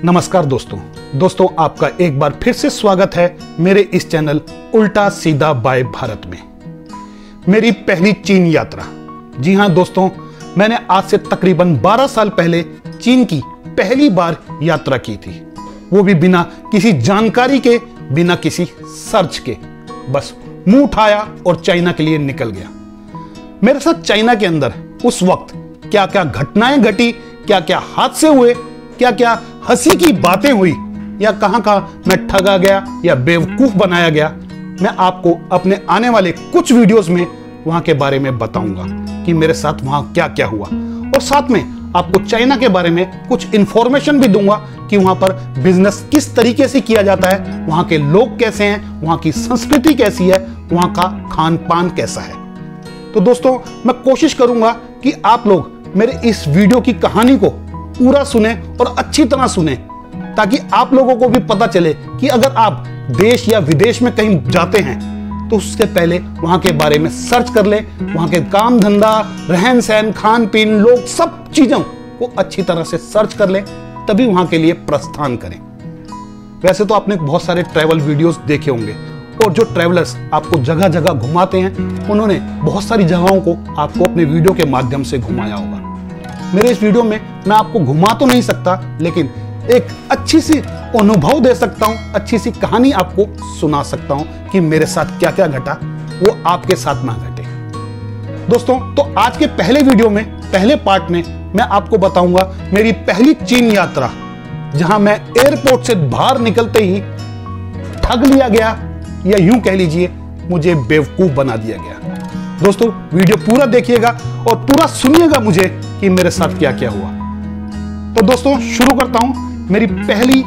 नमस्कार दोस्तों आपका एक बार फिर से स्वागत है मेरे इस चैनल उल्टा सीधा बाय भारत में। मेरी पहली चीन यात्रा। जी हां दोस्तों, मैंने आज से तकरीबन 12 साल पहले चीन की पहली बार यात्रा की थी, वो भी बिना किसी जानकारी के, बिना किसी सर्च के। बस मुंह उठाया और चाइना के लिए निकल गया। मेरे साथ चाइना के अंदर उस वक्त क्या क्या घटनाएं घटी, क्या क्या हादसे हुए, क्या क्या हंसी की बातें हुई, या कहां कहां मैं ठगा गया या बेवकूफ बनाया गया, मैं आपको अपने आने वाले कुछ वीडियोस में वहां के बारे में बताऊंगा कि मेरे साथ वहां क्या क्या हुआ। और साथ में आपको चाइना के बारे में कुछ इंफॉर्मेशन भी दूंगा कि वहां पर बिजनेस किस तरीके से किया जाता है, वहां के लोग कैसे हैं, वहां की संस्कृति कैसी है, वहां का खान पान कैसा है। तो दोस्तों, मैं कोशिश करूंगा कि आप लोग मेरे इस वीडियो की कहानी को पूरा सुने और अच्छी तरह सुने, ताकि आप लोगों को भी पता चले कि अगर आप देश या विदेश में कहीं जाते हैं तो उससे पहले वहां के बारे में सर्च कर ले, वहां के काम धंधा, रहन सहन, खान पीन, लोग, सब चीजों को अच्छी तरह से सर्च कर ले, तभी वहां के लिए प्रस्थान करें। वैसे तो आपने बहुत सारे ट्रैवल वीडियोस देखे होंगे, और जो ट्रैवलर्स आपको जगह जगह घुमाते हैं, उन्होंने बहुत सारी जगहों को आपको अपने वीडियो के माध्यम से घुमाया होगा। मेरे इस वीडियो में मैं आपको घुमा तो नहीं सकता, लेकिन एक अच्छी सी अनुभव दे सकता हूं, अच्छी सी कहानी आपको सुना सकता हूं कि मेरे साथ क्या क्या घटा, वो आपके साथ ना घटे। दोस्तों, तो आज के पहले वीडियो में, पहले पार्ट में मैं आपको बताऊंगा मेरी पहली चीन यात्रा, जहां मैं एयरपोर्ट से बाहर निकलते ही ठग लिया गया, या यूं कह लीजिए मुझे बेवकूफ बना दिया गया। दोस्तों, वीडियो पूरा देखिएगा और पूरा सुनिएगा मुझे कि मेरे साथ क्या क्या हुआ। तो दोस्तों, शुरू करता हूं मेरी पहली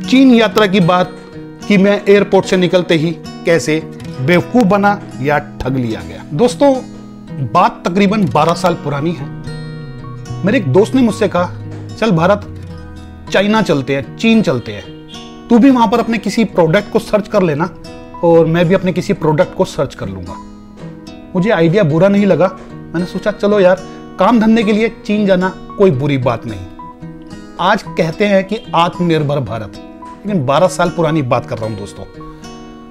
चीन यात्रा की बात, कि मैं एयरपोर्ट से निकलते ही कैसे बेवकूफ बना या ठग लिया गया। दोस्तों, बात तकरीबन 12 साल पुरानी है। मेरे एक दोस्त ने मुझसे कहा, चल भारत, चाइना चलते हैं, चीन चलते हैं, तू भी वहां पर अपने किसी प्रोडक्ट को सर्च कर लेना और मैं भी अपने किसी प्रोडक्ट को सर्च कर लूंगा। मुझे आइडिया बुरा नहीं लगा। मैंने सोचा चलो यार, काम धंधे के लिए चीन जाना कोई बुरी बात नहीं। आज कहते हैं कि आत्मनिर्भर भारत, लेकिन 12 साल पुरानी बात कर रहा हूं दोस्तों।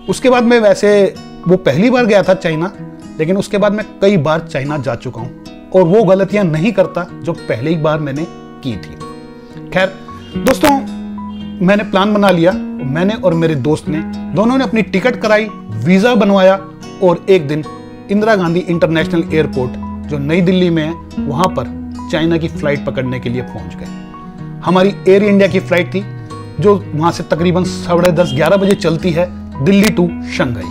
उसके बाद मैं, वैसे वो पहली बार गया था चाइना, लेकिन उसके बाद मैं कई बार चाइना जा चुका हूं और वो गलतियां नहीं करता जो पहले ही बार मैंने की थी। खैर दोस्तों, मैंने प्लान बना लिया। मैंने और मेरे दोस्त ने, दोनों ने अपनी टिकट कराई, वीजा बनवाया और एक दिन इंदिरा गांधी इंटरनेशनल एयरपोर्ट जो नई दिल्ली में है, वहां पर चाइना की फ्लाइट पकड़ने के लिए पहुंच गए। हमारी एयर इंडिया की फ्लाइट थी जो वहां से तकरीबन 10:30-11 बजे चलती है दिल्ली टू शंघाई।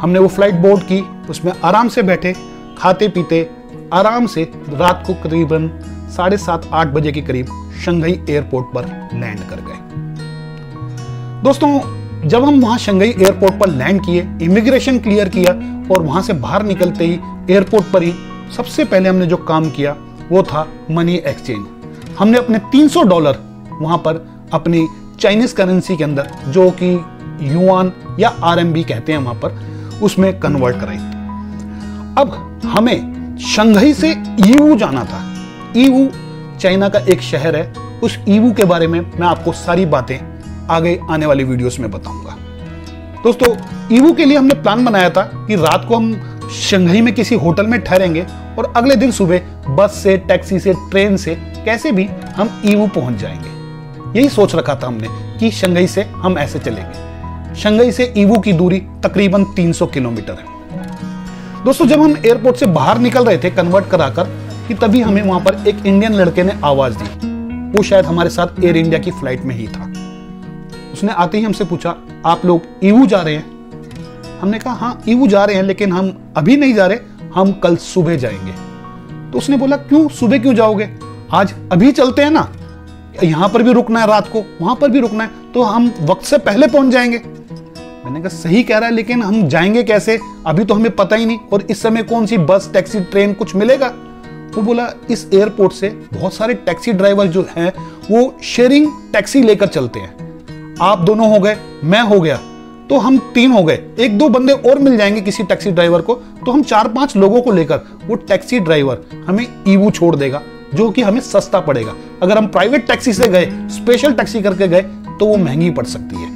हमने वो फ्लाइट बोर्ड की, उसमें आराम से बैठे, खाते पीते आराम से रात को करीबन 7:30-8 बजे के करीब शंघाई एयरपोर्ट पर लैंड कर गए। दोस्तों, जब हम वहां शंघाई एयरपोर्ट पर लैंड किए, इमिग्रेशन क्लियर किया और वहां से बाहर निकलते ही एयरपोर्ट पर ही सबसे पहले हमने जो काम किया वो था मनी एक्सचेंज। हमने अपने $300 वहां पर अपनी चाइनीज करेंसी के अंदर, जो कि युआन या आरएमबी कहते हैं वहां पर, उसमें कन्वर्ट कराई। अब हमें शंघाई से ईवू जाना था। ईवू चाइना का एक शहर है। उस ईवू के बारे में मैं आपको सारी बातें आगे आने वाली वीडियोस में बताऊंगा। दोस्तों, ईवू के लिए हमने प्लान बनाया था कि रात को हम शंघाई में किसी होटल में ठहरेंगे और अगले दिन सुबह बस से, टैक्सी से, ट्रेन से, कैसे भी हम ईवू पहुंच जाएंगे। यही सोच रखा था हमने कि शंघाई से हम ऐसे चलेंगे। शंघाई से ईवू की दूरी तकरीबन 300 किलोमीटर है। दोस्तों, जब हम एयरपोर्ट से बाहर निकल रहे थे कन्वर्ट कराकर, कि तभी हमें वहां पर एक इंडियन लड़के ने आवाज दी। वो शायद हमारे साथ एयर इंडिया की फ्लाइट में ही था। उसने आते ही हमसे पूछा, आप लोग ईवू जा रहे हैं? हमने कहा हाँ, ईवू जा रहे हैं, लेकिन हम अभी नहीं जा रहे, हम कल सुबह जाएंगे। तो उसने बोला, क्यों, सुबह क्यों जाओगे? आज अभी चलते हैं ना, यहां पर भी रुकना है रात को, वहां पर भी रुकना है, तो हम वक्त से पहले पहुंच जाएंगे। मैंने कहा सही कह रहा है, लेकिन हम जाएंगे कैसे, अभी तो हमें पता ही नहीं, और इस समय कौन सी बस, टैक्सी, ट्रेन कुछ मिलेगा? वो बोला, इस एयरपोर्ट से बहुत सारे टैक्सी ड्राइवर जो हैं वो शेयरिंग टैक्सी लेकर चलते हैं। आप दोनों हो गए, मैं हो गया, तो हम 3 हो गए, 1-2 बंदे और मिल जाएंगे किसी टैक्सी ड्राइवर को, तो हम 4-5 लोगों को लेकर वो टैक्सी ड्राइवर हमें ईवू छोड़ देगा। जो कि हमें सस्ता पड़ेगा। अगर हम प्राइवेट टैक्सी से गए, स्पेशल टैक्सी करके गए, तो वो महंगी पड़ सकती है।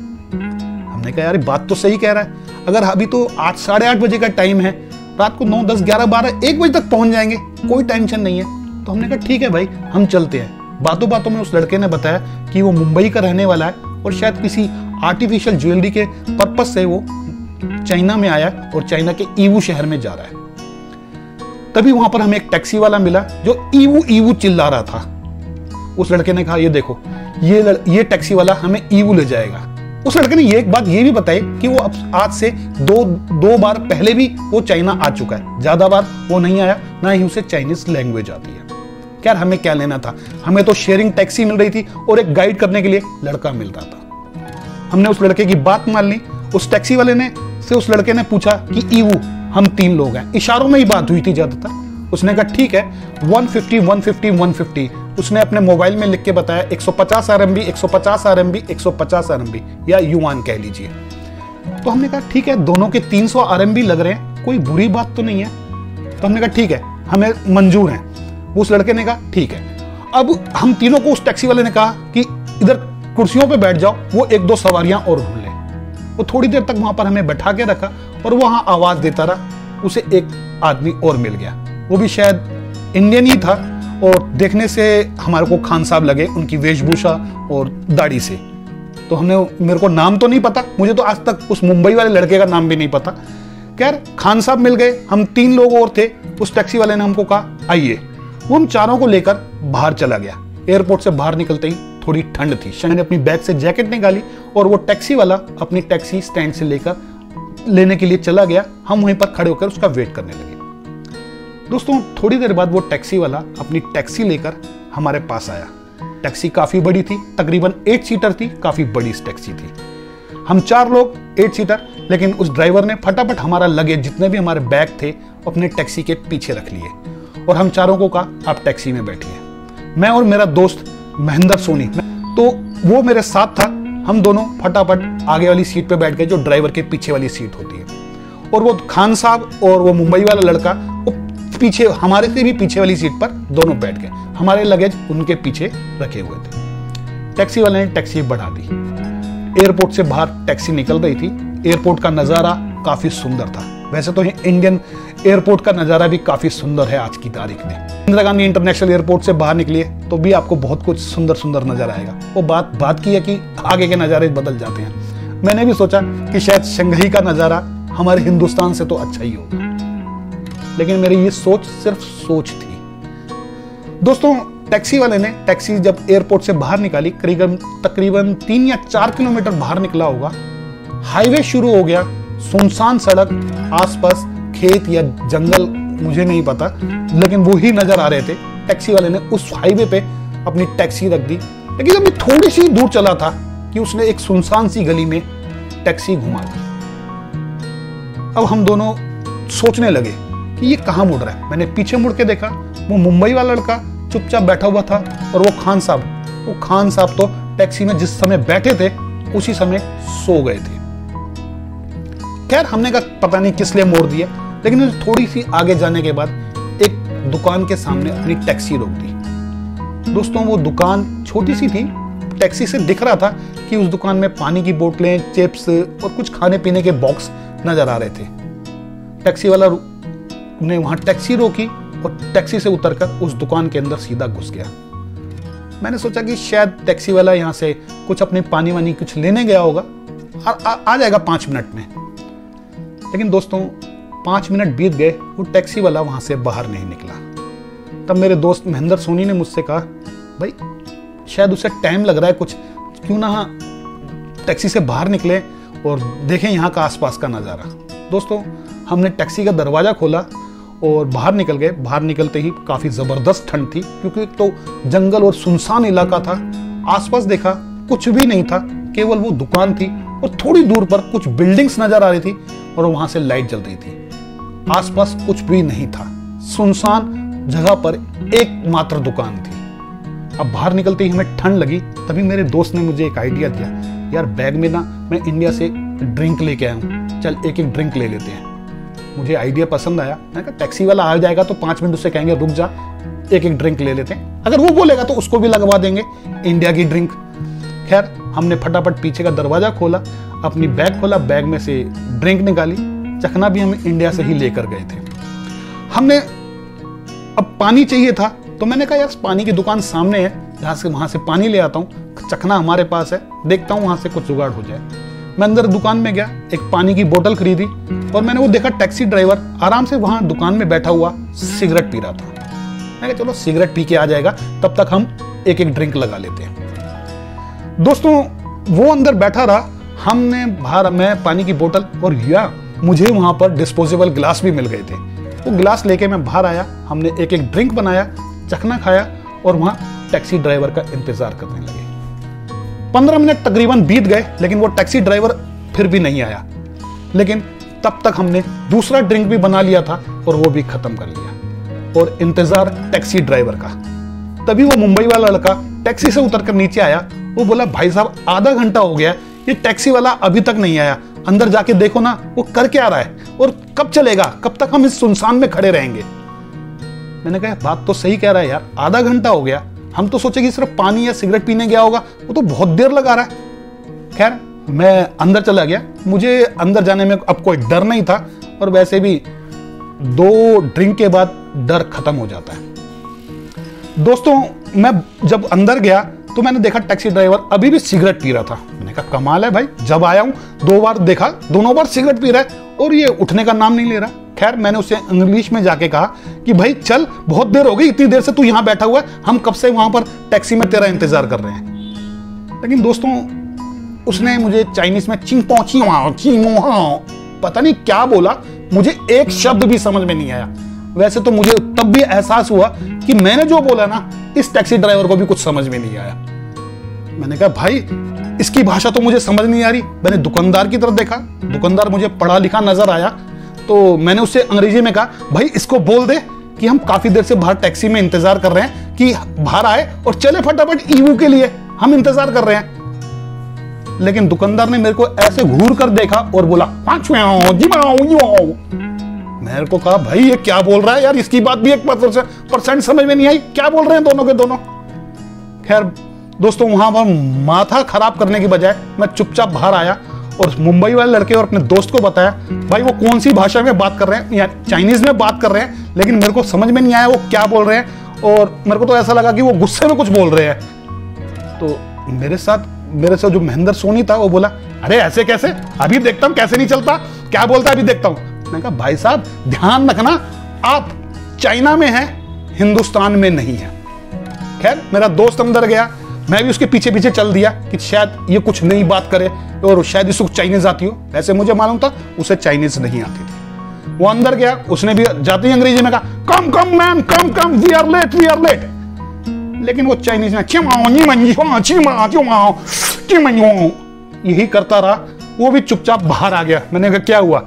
हमने कहा यार बात तो सही कह रहा है, अगर अभी तो 8 साढ़े 8 बजे का टाइम है, रात को 9 10 11 12 1 बजे तक पहुंच जाएंगे, कोई टेंशन नहीं है। तो हमने कहा ठीक है भाई, हम चलते हैं। बातों बातों में उस लड़के ने बताया कि वो मुंबई का रहने वाला है और शायद किसी आर्टिफिशियल ज्वेलरी के पर्पज से वो चाइना में आया और चाइना के ईवू शहर में जा रहा है। तभी वहां पर हमें एक टैक्सी वाला मिला जो ईवू ईवू चिल्ला रहा था। उस लड़के ने कहा ये देखो, ये टैक्सी वाला हमें ईवू ले जाएगा। उस लड़के ने एक बात ये भी बताई कि वो अब आज से दो बार पहले भी वो चाइना आ चुका है, ज्यादा बार वो नहीं आया, ना ही उसे चाइनीज लैंग्वेज आती है। यार हमें क्या लेना था, हमें तो शेयरिंग टैक्सी मिल रही थी और एक गाइड करने के लिए लड़का मिल रहा था। हमने उस लड़के की बात मान ली। उस टैक्सी वाले ने से उस लड़के ने पूछा कि ईवू, हम 3 लोग हैं। इशारों में ही बात हुई थी ज्यादातर। उसने कहा ठीक है, 150 150 150। उसने अपने मोबाइल में लिख के बताया 150 RMB 150 RMB 150 RMB, या युआन कह लीजिए। तो हमने कहा ठीक है, दोनों के 300 RMB लग रहे हैं, कोई बुरी बात तो नहीं है। तो हमने कहा ठीक है, हमें मंजूर है। उस लड़के ने कहा ठीक है। अब हम तीनों को उस टैक्सी वाले ने कहा कि इधर कुर्सियों पे बैठ जाओ, वो 1-2 सवारियां और ढूंढ ले। वो थोड़ी देर तक वहां पर हमें बैठा के रखा और वहां आवाज देता रहा। उसे एक आदमी और मिल गया, वो भी शायद इंडियन ही था और देखने से हमारे को खान साहब लगे, उनकी वेशभूषा और दाढ़ी से। तो मेरे को नाम तो नहीं पता, मुझे तो आज तक उस मुंबई वाले लड़के का नाम भी नहीं पता। खैर खान साहब मिल गए, हम 3 लोग और थे। उस टैक्सी वाले ने हमको कहा आइए। वो हम चारों को लेकर बाहर चला गया। एयरपोर्ट से बाहर निकलते ही थोड़ी ठंड थी। मैंने अपनी बैग से जैकेट निकाली और वो टैक्सी वाला अपनी टैक्सी स्टैंड से लेने के लिए चला गया। हम वहीं पर खड़े होकर उसका वेट करने लगे। दोस्तों थोड़ी देर बाद वो टैक्सी वाला अपनी टैक्सी लेकर हमारे पास आया। टैक्सी काफी बड़ी थी, तकरीबन 8 सीटर थी, काफी बड़ी टैक्सी थी। हम 4 लोग 8 सीटर, लेकिन उस ड्राइवर ने फटाफट हमारा लगेज, जितने भी हमारे बैग थे, अपने टैक्सी के पीछे रख लिए और हम चारों को कहा आप टैक्सी में बैठिए। मैं और मेरा दोस्त महेंद्र सोनी, तो वो मेरे साथ था। हम दोनों फटाफट आगे वाली सीट पे बैठ गए, जो ड्राइवर के पीछे वाली सीट होती है। और वो खान साहब और वो मुंबई वाला लड़का वो पीछे, हमारे से भी पीछे वाली सीट पर दोनों बैठ गए। हमारे लगेज उनके पीछे रखे हुए थे। टैक्सी वाले ने टैक्सी बढ़ा दी। एयरपोर्ट से बाहर टैक्सी निकल रही थी। एयरपोर्ट का नजारा काफी सुंदर था। वैसे तो इंडियन एयरपोर्ट का नजारा भी काफी सुंदर है आज की तारीख में। इंदिरा गांधी इंटरनेशनल एयरपोर्ट से बाहर निकलिए तो भी आपको बहुत कुछ सुंदर सुंदर नजर आएगा। वो बात की है कि आगे के नजारे बदल जाते हैं। मैंने भी सोचा कि शायद शंघाई का नजारा हमारे हिंदुस्तान से तो अच्छा ही होगा, लेकिन मेरी ये सोच सिर्फ सोच थी। दोस्तों टैक्सी वाले ने टैक्सी जब एयरपोर्ट से बाहर निकाली, तकरीबन 3 या 4 किलोमीटर बाहर निकला होगा, हाईवे शुरू हो गया। सुनसान सड़क, आसपास खेत या जंगल, मुझे नहीं पता, लेकिन वो ही नजर आ रहे थे। टैक्सी वाले ने उस हाईवे पे अपनी टैक्सी रख दी, लेकिन अभी थोड़ी सी दूर चला था कि उसने एक सुनसान सी गली में टैक्सी घुमा दी। अब हम दोनों सोचने लगे कि ये कहां मुड़ रहा है। मैंने पीछे मुड़ के देखा, वो मुंबई वाला लड़का चुपचाप बैठा हुआ था और वो खान साहब तो टैक्सी में जिस समय बैठे थे उसी समय सो गए थे। खैर हमने कहा पता नहीं किस लिए मोड़ दिया, लेकिन थोड़ी सी आगे जाने के बाद एक दुकान के सामने अपनी टैक्सी रोक दी। दोस्तों वो दुकान छोटी सी थी, टैक्सी से दिख रहा था कि उस दुकान में पानी की बोतलें, चिप्स और कुछ खाने पीने के बॉक्स नजर आ रहे थे। टैक्सी वाला ने वहां टैक्सी रोकी और टैक्सी से उतरकर उस दुकान के अंदर सीधा घुस गया। मैंने सोचा कि शायद टैक्सी वाला यहाँ से कुछ अपनी पानी वानी कुछ लेने गया होगा, आ जाएगा 5 मिनट में। लेकिन दोस्तों 5 मिनट बीत गए, वो टैक्सी वाला वहां से बाहर नहीं निकला। तब मेरे दोस्त महेंद्र सोनी ने मुझसे कहा भाई शायद उसे टाइम लग रहा है कुछ, क्यों ना टैक्सी से बाहर निकले और देखें यहाँ का आसपास का नज़ारा। दोस्तों हमने टैक्सी का दरवाज़ा खोला और बाहर निकल गए। बाहर निकलते ही काफ़ी ज़बरदस्त ठंड थी, क्योंकि एक तो जंगल और सुनसान इलाका था। आसपास देखा कुछ भी नहीं था, केवल वो दुकान थी और थोड़ी दूर पर कुछ बिल्डिंग्स नजर आ रही थी और वहां से लाइट जल रही थी। आसपास कुछ भी नहीं था, सुनसान जगह पर एकमात्र दुकान थी। अब बाहर निकलते ही हमें ठंड लगी। तभी मेरे दोस्त ने मुझे एक आइडिया दिया, यार बैग में ना मैं इंडिया से ड्रिंक लेके आया हूँ, चल एक एक ड्रिंक ले लेते हैं। मुझे आइडिया पसंद आया। मैंने कहा टैक्सी वाला आ जाएगा तो 5 मिनट उससे कहेंगे रुक जा, एक एक ड्रिंक ले लेते हैं। अगर वो बोलेगा तो उसको भी लगवा देंगे इंडिया की ड्रिंक। खैर हमने फटाफट पीछे का दरवाजा खोला, अपनी बैग खोला, बैग में से ड्रिंक निकाली। चखना भी हम इंडिया से ही लेकर गए थे। हमने अब पानी चाहिए था तो मैंने कहा यार पानी की दुकान सामने है, वहां से पानी ले आता हूँ, चखना हमारे पास है, देखता हूँ वहां से कुछ जुगाड़ हो जाए। मैं अंदर दुकान में गया, एक पानी की बोतल खरीदी और मैंने वो देखा टैक्सी ड्राइवर आराम से वहां दुकान में बैठा हुआ सिगरेट पी रहा था। मैं कहा चलो सिगरेट पी के आ जाएगा, तब तक हम एक एक ड्रिंक लगा लेते हैं। दोस्तों वो अंदर बैठा रहा, हमने बाहर मैं पानी की बोतल और मुझे वहां पर डिस्पोजेबल ग्लास भी मिल गए थे। वो ग्लास लेके मैं बाहर आया, हमने एक एक ड्रिंक बनाया, चखना खाया और वहां टैक्सी ड्राइवर का इंतजार करने लगे। 15 मिनट तकरीबन बीत गए लेकिन वो टैक्सी ड्राइवर फिर भी नहीं आया। लेकिन तब तक हमने दूसरा ड्रिंक भी बना लिया था और वो भी खत्म कर लिया और इंतजार टैक्सी ड्राइवर का। तभी वो मुंबई वाला लड़का टैक्सी से उतरकर नीचे आया। वो बोला भाई साहब आधा घंटा हो गया, ये टैक्सी वाला अभी तक नहीं आया, अंदर जाके देखो ना वो कर क्या रहा है और कब चलेगा, कब तक हम इस सुनसान में खड़े रहेंगे। मैंने कहा बात तो सही कह रहा है यार, आधा घंटा हो गया, हम तो सोचे कि सिर्फ पानी या सिगरेट पीने गया होगा, वो तो बहुत देर लगा रहा है। खैर मैं अंदर चला गया, मुझे अंदर जाने में अब कोई डर नहीं था और वैसे भी 2 ड्रिंक के बाद डर खत्म हो जाता है। दोस्तों मैं जब अंदर गया तो मैंने देखा टैक्सी ड्राइवर अभी भी सिगरेट पी रहा था। मैंने कहा कमाल है भाई, जब आया हूं 2 बार देखा, दोनों बार सिगरेट पी रहा है और ये उठने का नाम नहीं ले रहा। खैर मैंने उससे इंग्लिश में जाके कहा कि भाई चल, बहुत देर हो गई, इतनी देर से तू यहां बैठा हुआ है, हम कब से वहां पर टैक्सी में तेरा इंतजार कर रहे हैं। लेकिन दोस्तों उसने मुझे चाइनीज में पता नहीं क्या बोला, मुझे एक शब्द भी समझ में नहीं आया। वैसे तो मुझे तब भी एहसास हुआ कि मैंने जो बोला ना इस टैक्सी ड्राइवर को भी कुछ समझ में नहीं आया। मैंने कहा भाई इसकी भाषा तो मुझे समझ नहीं आ रही। मैंने दुकानदार की तरफ देखा, दुकानदार मुझे पढ़ा लिखा नजर आया, तो मैंने उससे अंग्रेजी में कहा भाई इसको बोल दे कि हम काफी देर से बाहर टैक्सी में इंतजार कर रहे हैं कि बाहर आए और चले फटाफट ईवू के लिए, हम इंतजार कर रहे हैं। लेकिन दुकानदार ने मेरे को ऐसे घूर कर देखा और बोला मेरे को कहा भाई ये क्या बोल रहा है यार, इसकी बात भी 1% समझ में नहीं आई, क्या बोल रहे हैं दोनों के दोनों। खैर दोस्तों वहां पर माथा खराब करने की बजाय मैं चुपचाप बाहर आया और मुंबई वाले लड़के और अपने दोस्त को बताया भाई वो कौन सी भाषा में बात कर रहे हैं, या चाइनीज में बात कर रहे हैं, लेकिन मेरे को समझ में नहीं आया वो क्या बोल रहे हैं और मेरे को तो ऐसा लगा कि वो गुस्से में कुछ बोल रहे हैं। तो मेरे से जो महेंद्र सोनी था वो बोला अरे ऐसे कैसे, अभी देखता हूं कैसे नहीं चलता, क्या बोलता है अभी देखता हूं। मैंने कहा भाई साहब ध्यान रखना, आप चाइना में हैं, हिंदुस्तान में नहीं है। खैर मेरा दोस्त अंदर गया, मैं भी उसके पीछे पीछे चल दिया कि शायद ये कुछ नई बात करे और शायद इसको चाइनीज आती हो। वैसे मुझे मालूम था उसे चाइनीज नहीं आती थी। वो अंदर गया, उसने भी जाते ही अंग्रेजी में कहा come come ma'am come we are late. लेकिन वो चाइनीज में यही करता रहा, वो भी चुपचाप बाहर आ गया। मैंने कहा क्या हुआ,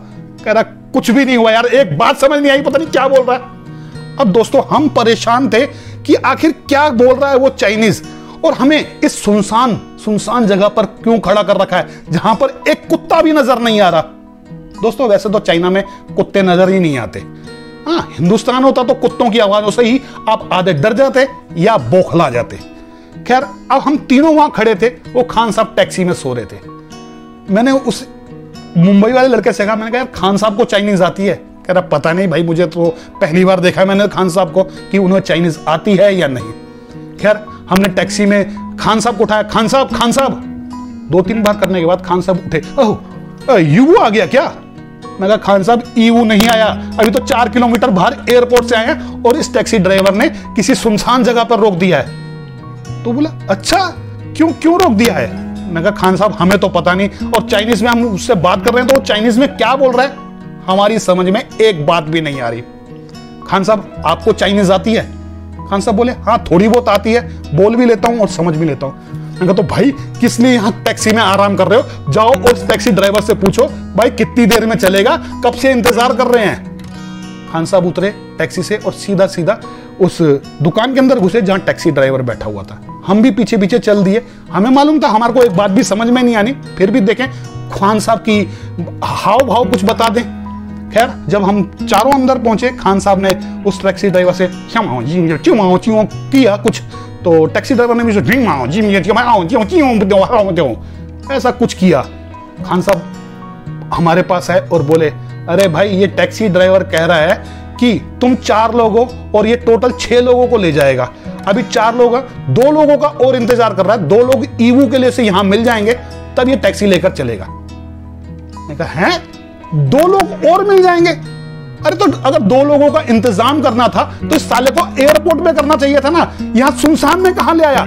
कह रहा कुछ भी नहीं हुआ यार, एक बात समझ नहीं आई, पता नहीं क्या बोल रहा है। अब दोस्तों हम परेशान थे कि आखिर क्या बोल रहा है वो चाइनीज, और हमें इस सुनसान जगह पर क्यों खड़ा कर रखा है जहां पर एक कुत्ता भी नजर नहीं आ रहा। दोस्तों वैसे तो चाइना में कुत्ते नजर ही नहीं आते, हाँ हिंदुस्तान होता तो कुत्तों की आवाजों से ही आप आधे डर जाते या बौखला जाते। खैर अब हम तीनों वहां खड़े थे, वो खान साहब टैक्सी में सो रहे थे। मैंने उस मुंबई वाले लड़के से कहा, मैंने कहा यार खान साहब को चाइनीज आती है? कह रहा पता नहीं भाई, मुझे तो पहली बार देखा मैंने खान साहब को कि उन्हें चाइनीज आती है या नहीं। खैर हमने टैक्सी में खान साहब को उठाया, खान साहब 2-3 बार करने के बाद खान साहब उठे, ओह ईवू आ गया क्या? मैं कहा खान साहब ईवू नहीं आया, अभी तो 4 किलोमीटर बाहर एयरपोर्ट से आए हैं और इस टैक्सी ड्राइवर ने किसी सुनसान जगह पर रोक दिया है। तो बोला अच्छा क्यों रोक दिया है? मैं कहा खान साहब हमें तो पता नहीं, और चाइनीज में हम उससे बात कर रहे हैं तो वो चाइनीज में क्या बोल रहा है हमारी समझ में एक बात भी नहीं आ रही। खान साहब आपको चाइनीज आती है? खान साहब बोले हाँ थोड़ी बहुत आती है, बोल भी लेता हूं और समझ भी लेता हूं। मैंने कहा तो भाई किस लिए यहां टैक्सी में आराम कर रहे हो, जाओ और उस टैक्सी ड्राइवर से पूछो भाई कितनी देर में चलेगा, कब से इंतजार कर रहे हैं। खान साहब उतरे टैक्सी से और सीधा उस दुकान के अंदर घुसे जहां टैक्सी ड्राइवर बैठा हुआ था। हम भी पीछे चल दिए, हमें मालूम था हमारे को एक बात भी समझ में नहीं आनी, फिर भी देखें खान साहब की हाव भाव कुछ बता दें। खैर जब हम चारों अंदर पहुंचे, खान साहब ने उस टैक्सी ड्राइवर से किया कुछ, तो टैक्सी ड्राइवर ने भी ऐसा कुछ किया। खान साहब हमारे पास आए और बोले, अरे भाई ये टैक्सी ड्राइवर कह रहा है कि तुम 4 लोग हो और ये टोटल 6 लोगों को ले जाएगा। अभी 4 लोग हैं, 2 लोगों का और इंतजार कर रहा है, 2 लोग ईवू के लिए से यहां मिल जाएंगे तब ये टैक्सी लेकर चलेगा। मैंने कहा हैं 2 लोग और मिल जाएंगे? अरे तो अगर 2 लोगों का इंतजाम करना था तो इस साले को एयरपोर्ट में करना चाहिए था ना, यहां सुनसान में कहां ले आया,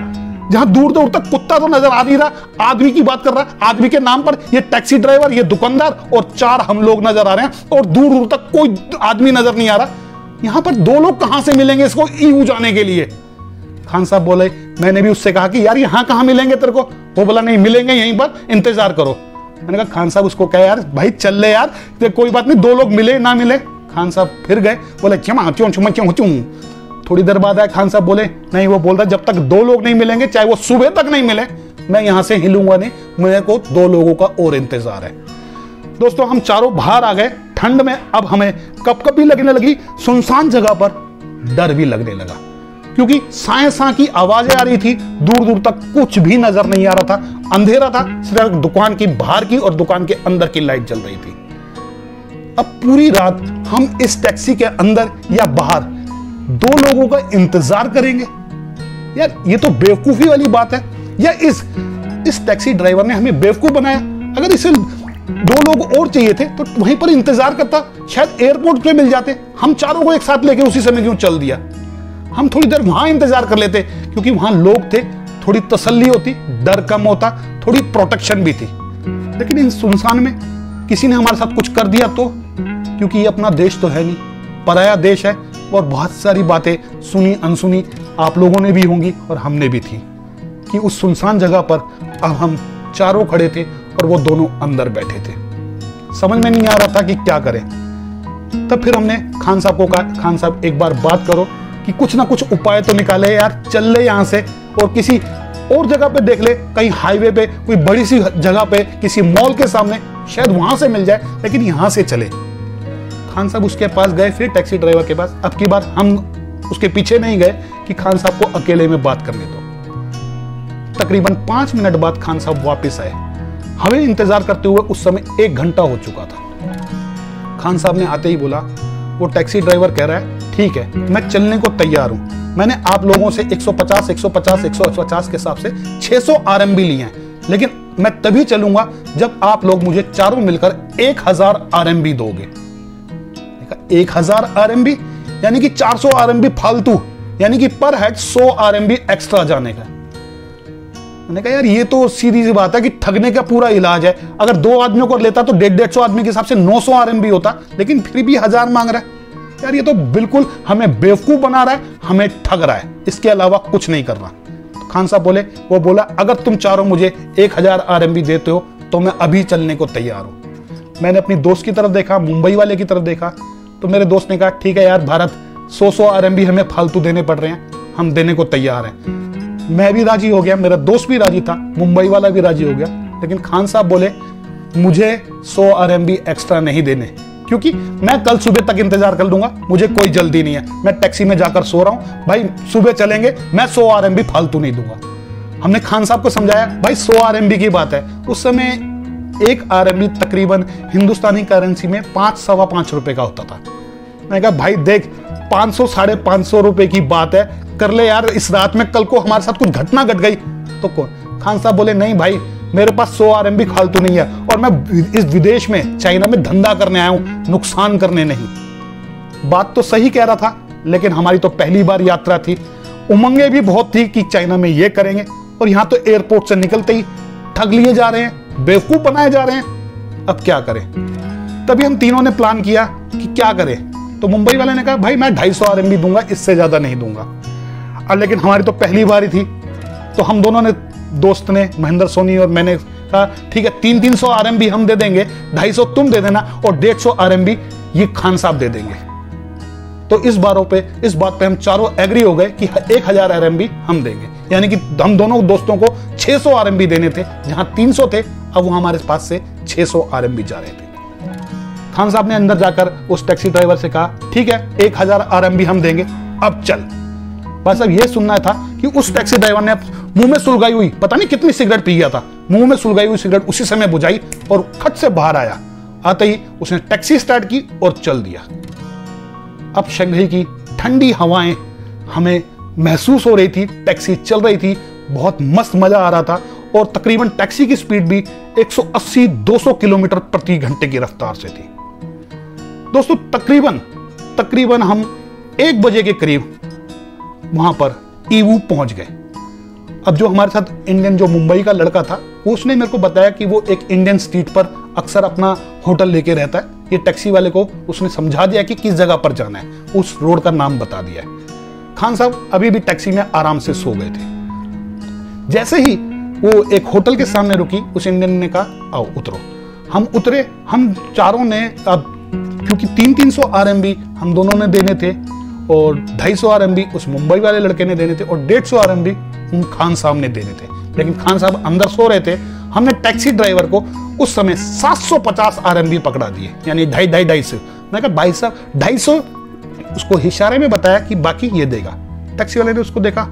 जहां दूर दूर तक कुत्ता तो नजर आ नहीं रहा, आदमी की बात कर रहा है, आदमी के नाम पर ये टैक्सी ड्राइवर, ये दुकानदार और 4 हम लोग नजर आ रहे हैं और दूर दूर तक कोई आदमी नजर नहीं आ रहा। यहां पर 2 लोग कहां से मिलेंगे इसको ईवू जाने के लिए? खान साहब बोले, मैंने भी उससे कहा कि यार यहां कहां मिलेंगे तेरे को? वो बोला नहीं मिलेंगे, यहीं पर इंतजार करो। मैंने कहा खान साहब उसको कहा यार भाई चल ले यार, कोई बात नहीं, 2 लोग मिले ना मिले। खान साहब फिर गए, बोले क्यों। थोड़ी देर बाद आए, खान साहब बोले नहीं, वो बोल रहा जब तक 2 लोग नहीं मिलेंगे, चाहे वो सुबह तक नहीं मिले, मैं यहां से हिलूंगा नहीं, मेरे को 2 लोगों का और इंतजार है। दोस्तों हम चारों बाहर आ गए ठंड में, अब हमें कपकपी लगने लगी, सुनसान जगह पर डर भी लगने लगा क्योंकि साए की आवाजें आ रही थी, दूर दूर तक कुछ भी नजर नहीं आ रहा था, अंधेरा था, सिर्फ दुकान की बाहर की और दुकान के अंदर की लाइट जल रही थी। अब पूरी रात हम इस टैक्सी के अंदर या बाहर 2 लोगों का इंतजार करेंगे? यार ये तो बेवकूफी वाली बात है। या इस टैक्सी ड्राइवर ने हमें बेवकूफ बनाया? अगर इसे 2 लोग और चाहिए थे तो वहीं पर इंतजार करता, शायद एयरपोर्ट पे मिल जाते। हम चारों को एक साथ लेके उसी समय क्यों चल दिया? हम थोड़ी देर वहां इंतजार कर लेते, क्योंकि वहां लोग थे, थोड़ी तसल्ली होती, डर कम होता, थोड़ी प्रोटेक्शन भी थी। लेकिन इन सुनसान में किसी ने हमारे साथ कुछ कर दिया तो, क्योंकि ये अपना देश तो है नहीं, पराया देश है और बहुत सारी बातें सुनी अनसुनी आप लोगों ने भी होंगी और हमने भी थी कि उस सुनसान जगह पर अब हम चारों खड़े थे और वो दोनों अंदर बैठे थे। समझ में नहीं आ रहा था कि क्या करें। तब फिर हमने खान साहब को कहा, खान साहब एक बार बात करो कि कुछ ना कुछ उपाय तो निकाले यार, चल ले यहां से और किसी और जगह पे देख ले, कहीं हाईवे पे कोई बड़ी सी जगह पे किसी मॉल के सामने, शायद वहां से मिल जाए, लेकिन यहां से चले। खान साहब उसके पास गए, फिर टैक्सी ड्राइवर के पास। अब की बार हम उसके पीछे नहीं गए कि खान साहब को अकेले में बात करने दो। तकरीबन 5 मिनट बाद खान साहब वापस आए। हमें इंतजार करते हुए उस समय 1 घंटा हो चुका था। खान साहब ने आते ही बोला, वो टैक्सी ड्राइवर कह रहा है ठीक है मैं चलने को तैयार हूं, मैंने आप लोगों से 150 150 के हिसाब से 600 आरएमबी लिए हैं, लेकिन मैं तभी चलूंगा जब आप लोग मुझे चारों मिलकर 1000 आरएमबी दोगे। 1000 आरएमबी यानी कि 400 आरएमबी फालतू, यानी कि पर हेड 100 आरएमबी एक्स्ट्रा जाने का। मैंने कहा यार ये तो सीधी सी बात है कि ठगने का पूरा इलाज है। अगर 2 आदमियों को लेता तो 150 आदमी के हिसाब से 900 आरएमबी होता, लेकिन फिर भी 1000 मांग रहा है। यार ये तो बिल्कुल हमें बेवकूफ बना रहा है, हमें ठग रहा है, इसके अलावा कुछ नहीं कर रहा। तो खान साहब बोले, वो बोला अगर तुम चारों मुझे 1000 आरएमबी देते हो तो मैं अभी चलने को तैयार हूं। मैंने अपनी दोस्त की तरफ देखा, मुंबई वाले की तरफ देखा, तो मेरे दोस्त ने कहा ठीक है यार भारत, 100 आरएमबी हमें फालतू देने पड़ रहे हैं, हम देने को तैयार हैं। मैं भी राजी हो गया, मेरा दोस्त भी राजी था, मुंबई वाला भी राजी हो गया। लेकिन खान साहब बोले मुझे 100 आरएमबी एक्स्ट्रा नहीं देने, क्योंकि मैं कल सुबह तक इंतजार कर लूंगा, मुझे कोई जल्दी नहीं है, मैं टैक्सी में जाकर सो रहा हूं भाई, सुबह चलेंगे, मैं 100 आरएमबी फालतू नहीं दूंगा। हमने खान साहब को समझाया भाई 100 आरएमबी की बात है। उस समय 1 आरएमबी तकरीबन हिंदुस्तानी करेंसी में 5 सवा 5 रुपए का होता था। मैंने कहा भाई देख 500 साढ़े 500 रुपए की बात है, कर ले यार, इस रात में कल को हमारे साथ कुछ घटना घट गई तो कौन। खान साहब बोले नहीं भाई मेरे पास 100 आरएमबी फालतू नहीं है, और मैं इस विदेश में चाइना में धंधा करने आया हूं, नुकसान करने नहीं। बात तो सही कह रहा था, लेकिन हमारी तो पहली बार यात्रा थी, उमंगे भी बहुत थी कि चाइना में ये करेंगे, और यहां तो एयरपोर्ट से निकलते ही ठग लिए जा रहे हैं, बेवकूफ बनाए जा रहे हैं। अब क्या करें? तभी हम तीनों ने प्लान किया कि क्या करें। तो मुंबई वाले ने कहा भाई मैं 250 आरएमबी दूंगा, इससे ज्यादा नहीं दूंगा। लेकिन हमारी तो पहली बार ही थी, तो हम दोनों ने, दोस्त ने, महेंद्र सोनी और मैंने कहा ठीक है 300 आरएमबी हम दे देंगे, 250 तुम दे देना और 150 आरएमबी ये खान साहब दे देंगे। तो इस बात पे हम चारों एग्री हो गए कि 1000 आरएमबी हम देंगे, यानी कि हम दोनों दोस्तों को 600 आरएमबी देने थे, जहां 300 थे, अब वो हमारे पास से 600 आरएमबी जा रहे थे। खान साहब ने अंदर जाकर उस टैक्सी ड्राइवर से कहा, ठीक है 1000 RMB हम देंगे, अब चल। बस अब ये सुनना था कि उस टैक्सी ड्राइवर ने मुंह में सुलगाई हुई, पता नहीं कितनी सिगरेट पी गया था, मुंह में सुलगाई हुई सिगरेट उसी समय बुझाई और खट से बाहर आया। आते ही उसने टैक्सी स्टार्ट की और चल दिया। अब शंघाई की ठंडी हवाएं हमें महसूस हो रही थी, टैक्सी चल रही थी, बहुत मस्त मजा आ रहा था और तकरीबन टैक्सी की स्पीड भी 180-200 किलोमीटर प्रति घंटे की रफ्तार से थी। दोस्तों तकरीबन हम 1 बजे के करीब वहां पर ईवू पहुंच गए। अब जो हमारे साथ इंडियन जो मुंबई का लड़का था, उसने मेरे को बताया कि वो एक इंडियन स्ट्रीट पर अक्सर अपना होटल लेके रहता है। ये टैक्सी वाले को उसने समझा दिया कि किस जगह पर जाना है, उस रोड का नाम बता दिया है। खान साहब अभी भी टैक्सी में आराम से सो गए थे। जैसे ही वो एक होटल के सामने रुकी, उस इंडियन ने कहा आओ उतरो। हम उतरे। हम चारों ने, अब क्योंकि 300 RMB हम दोनों ने देने थे और 250 RMB उस मुंबई वाले लड़के ने देने थे और 150 RMB उन खान साहब ने देने थे, लेकिन खान साहब अंदर सो रहे थे। हमने टैक्सी ड्राइवर को उस समय 750 RMB पकड़ा दिए, यानी 250। मैं कहा भाई साहब 250, उसको इशारे में बताया कि बाकी ये देगा। टैक्सी वाले ने उसको देखा,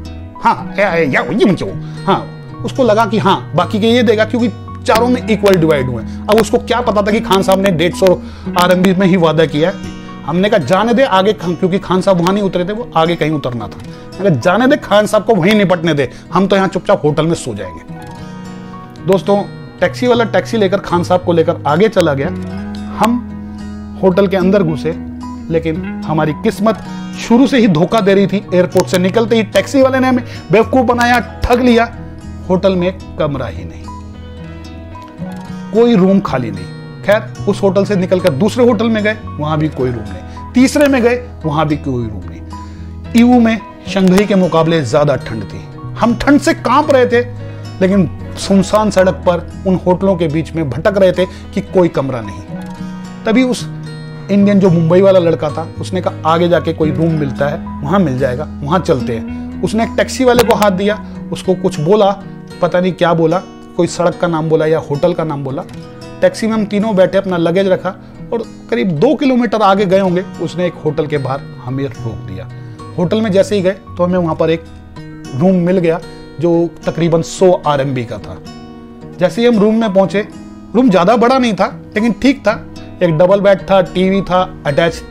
हाँ उसको लगा कि हाँ बाकी के ये देगा, क्योंकि चारों में इक्वल डिवाइड हुए। अब उसको क्या पता था कि खान साहब ने 150 RMB में ही वादा किया है। हमने कहा जाने दे आगे, क्योंकि खान साहब वहां नहीं उतरे थे, वो आगे कहीं उतरना था। मैंने कहा जाने दे, खान साहब को वहीं निपटने दे, हम तो यहाँ चुपचाप होटल में सो जाएंगे। दोस्तों टैक्सी वाला टैक्सी लेकर खान साहब को लेकर आगे चला गया। हम होटल के अंदर घुसे, लेकिन हमारी किस्मत शुरू से ही धोखा दे रही थी। एयरपोर्ट से निकलते ही टैक्सी वाले ने हमें बेवकूफ बनाया, ठग लिया। होटल में कमरा ही नहीं, कोई रूम खाली नहीं। खैर उस होटल से निकलकर दूसरे होटल में गए, वहां भी कोई रूम नहीं। तीसरे में गए, वहां भी कोई रूम नहीं। ईवू में शंघाई के मुकाबले ज्यादा ठंड थी। हम ठंड से कांप रहे थे, लेकिन सुनसान सड़क पर उन होटलों के बीच में भटक रहे थे कि कोई कमरा नहीं। तभी उस इंडियन जो मुंबई वाला लड़का था, उसने कहा आगे जाके कोई रूम मिलता है, वहां मिल जाएगा, वहां चलते हैं। उसने एक टैक्सी वाले को हाथ दिया, उसको कुछ बोला, पता नहीं क्या बोला, कोई सड़क का नाम बोला या होटल का नाम बोला। टैक्सी में हम तीनों बैठे, अपना लगेज रखा और करीब 2 किलोमीटर आगे गए होंगे, उसने एक होटल के बाहर हमें रोक दिया। होटल में जैसे ही गए तो हमें वहां पर एक रूम मिल गया जो तकरीबन 100 RMB का था। जैसे ही हम रूम में पहुंचे, रूम ज्यादा बड़ा नहीं था लेकिन ठीक था। एक डबल बेड था, टीवी था, अटैच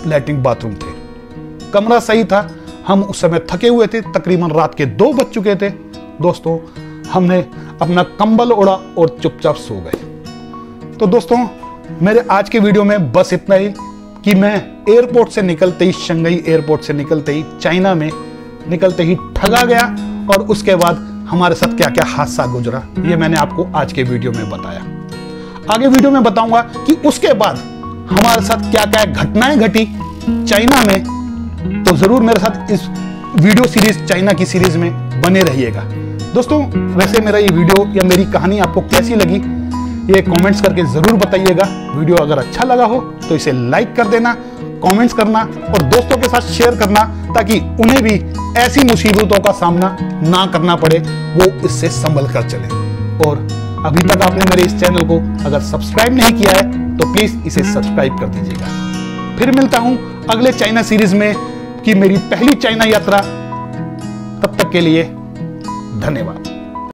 लैट्रिन बाथरूम थे, कमरा सही था। हम उस समय थके हुए थे, तकरीबन रात के 2 बज चुके थे। दोस्तों हमने अपना कंबल ओढ़ा और चुपचाप सो गए। तो दोस्तों मेरे आज के वीडियो में बस इतना ही कि मैं एयरपोर्ट से निकलते ही, शंघाई एयरपोर्ट से निकलते ही, चाइना में निकलते ही ठगा गया और उसके बाद हमारे साथ क्या क्या हादसा गुजरा, ये मैंने आपको आज के वीडियो में बताया। आगे वीडियो में बताऊंगा कि उसके बाद हमारे साथ क्या क्या घटनाएं घटी चाइना में। तो जरूर मेरे साथ इस वीडियो सीरीज, चाइना की सीरीज में बने रहिएगा। दोस्तों वैसे मेरा ये वीडियो या मेरी कहानी आपको कैसी लगी, ये कमेंट्स करके जरूर बताइएगा। वीडियो अगर अच्छा लगा हो तो इसे लाइक कर देना, कमेंट्स करना और दोस्तों के साथ शेयर करना, ताकि उन्हें भी ऐसी मुसीबतों का सामना ना करना पड़े, वो इससे संभल कर चले। और अभी तक आपने मेरे इस चैनल को अगर सब्सक्राइब नहीं किया है तो प्लीज इसे सब्सक्राइब कर दीजिएगा। फिर मिलता हूं अगले चाइना सीरीज में, कि मेरी पहली चाइना यात्रा। तब तक के लिए धन्यवाद।